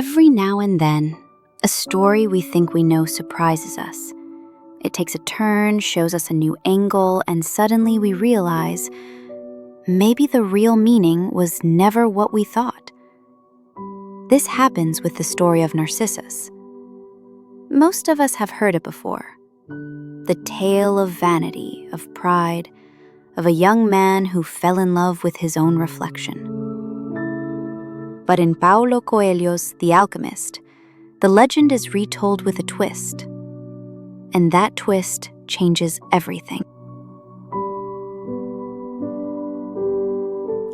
Every now and then, a story we think we know surprises us. It takes a turn, shows us a new angle, and suddenly we realize maybe the real meaning was never what we thought. This happens with the story of Narcissus. Most of us have heard it before. The tale of vanity, of pride, of a young man who fell in love with his own reflection. But in Paulo Coelho's The Alchemist, the legend is retold with a twist. And that twist changes everything.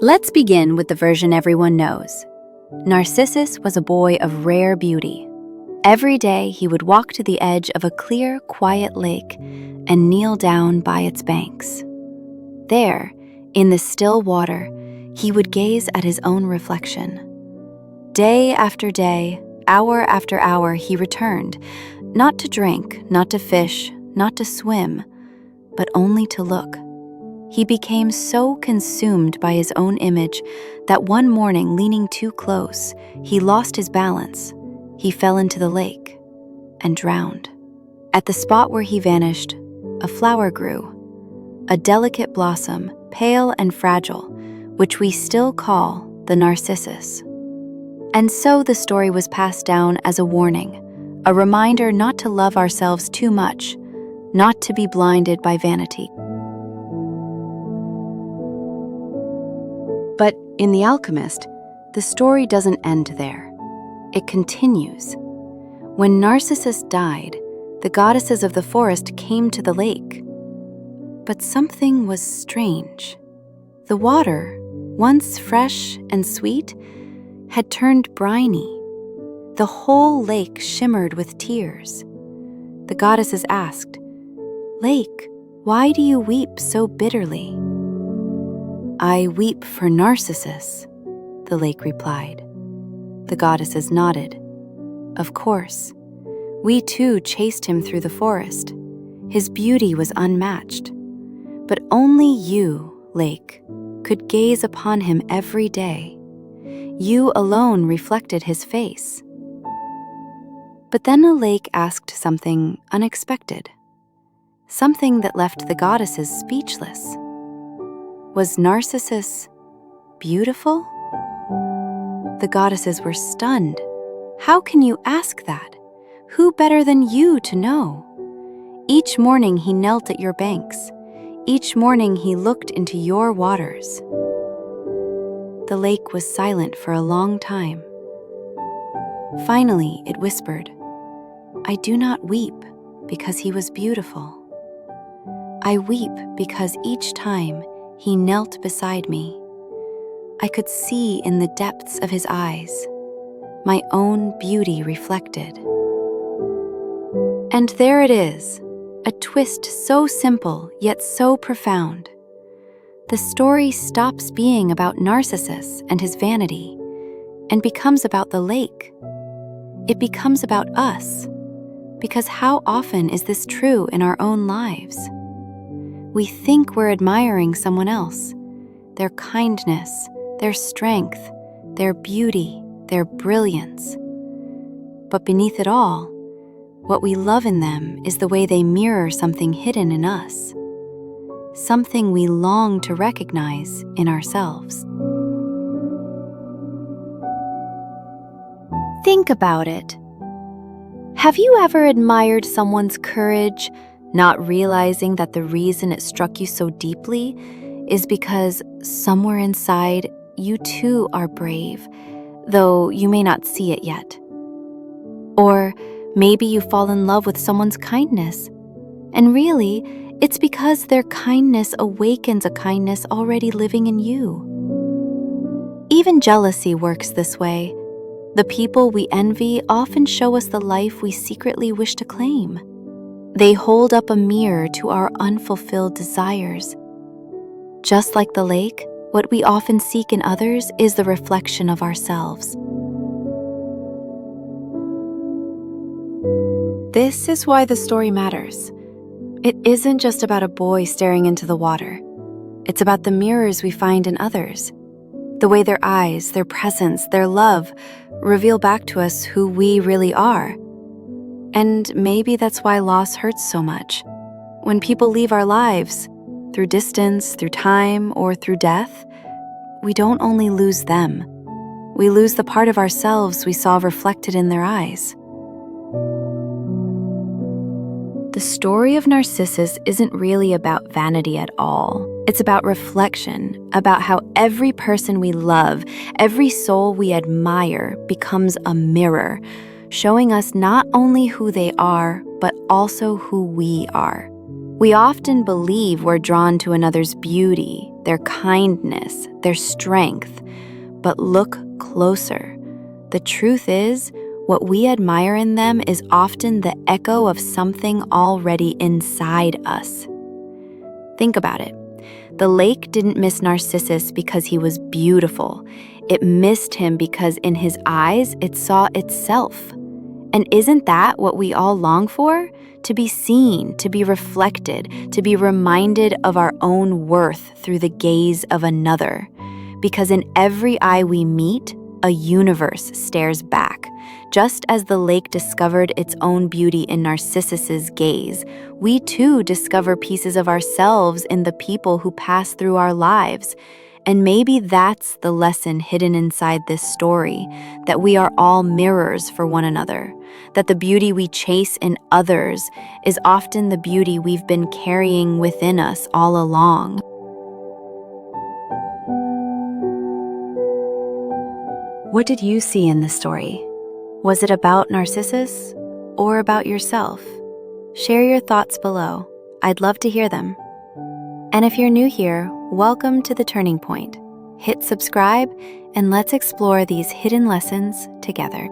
Let's begin with the version everyone knows. Narcissus was a boy of rare beauty. Every day he would walk to the edge of a clear, quiet lake and kneel down by its banks. There, in the still water, he would gaze at his own reflection. Day after day, hour after hour, he returned, not to drink, not to fish, not to swim, but only to look. He became so consumed by his own image that one morning, leaning too close, he lost his balance. He fell into the lake and drowned. At the spot where he vanished, a flower grew, a delicate blossom, pale and fragile, which we still call the Narcissus. And so the story was passed down as a warning, a reminder not to love ourselves too much, not to be blinded by vanity. But in The Alchemist, the story doesn't end there. It continues. When Narcissus died, the goddesses of the forest came to the lake. But something was strange. The water, once fresh and sweet, had turned briny. The whole lake shimmered with tears. The goddesses asked, "Lake, why do you weep so bitterly?" "I weep for Narcissus," the lake replied. The goddesses nodded. "Of course. We too chased him through the forest. His beauty was unmatched. But only you, lake, could gaze upon him every day. You alone reflected his face." But then a lake asked something unexpected, something that left the goddesses speechless. Was Narcissus beautiful? The goddesses were stunned. "How can you ask that? Who better than you to know? Each morning he knelt at your banks. Each morning he looked into your waters." The lake was silent for a long time. Finally, it whispered, "I do not weep because he was beautiful. I weep because each time he knelt beside me, I could see in the depths of his eyes my own beauty reflected." And there it is, a twist so simple yet so profound. The story stops being about Narcissus and his vanity and becomes about the lake. It becomes about us, because how often is this true in our own lives? We think we're admiring someone else, their kindness, their strength, their beauty, their brilliance. But beneath it all, what we love in them is the way they mirror something hidden in us, something we long to recognize in ourselves. Think about it. Have you ever admired someone's courage, not realizing that the reason it struck you so deeply is because somewhere inside you too are brave, though you may not see it yet? Or maybe you fall in love with someone's kindness, and really, it's because their kindness awakens a kindness already living in you. Even jealousy works this way. The people we envy often show us the life we secretly wish to claim. They hold up a mirror to our unfulfilled desires. Just like the lake, what we often seek in others is the reflection of ourselves. This is why the story matters. It isn't just about a boy staring into the water. It's about the mirrors we find in others, The way their eyes, their presence, their love reveal back to us who we really are. And maybe that's why loss hurts so much. When people leave our lives, through distance, through time, or through death, we don't only lose them, we lose the part of ourselves we saw reflected in their eyes. The story of Narcissus isn't really about vanity at all. It's about reflection, about how every person we love, every soul we admire becomes a mirror, showing us not only who they are, but also who we are. We often believe we're drawn to another's beauty, their kindness, their strength, but look closer. The truth is, what we admire in them is often the echo of something already inside us. Think about it. The lake didn't miss Narcissus because he was beautiful. It missed him because in his eyes it saw itself. And isn't that what we all long for? To be seen, to be reflected, to be reminded of our own worth through the gaze of another. Because in every eye we meet, a universe stares back. Just as the lake discovered its own beauty in Narcissus's gaze, we too discover pieces of ourselves in the people who pass through our lives. And maybe that's the lesson hidden inside this story, that we are all mirrors for one another, that the beauty we chase in others is often the beauty we've been carrying within us all along. What did you see in the story? Was it about Narcissus or about yourself? Share your thoughts below. I'd love to hear them. And if you're new here, welcome to The Turning Point. Hit subscribe and let's explore these hidden lessons together.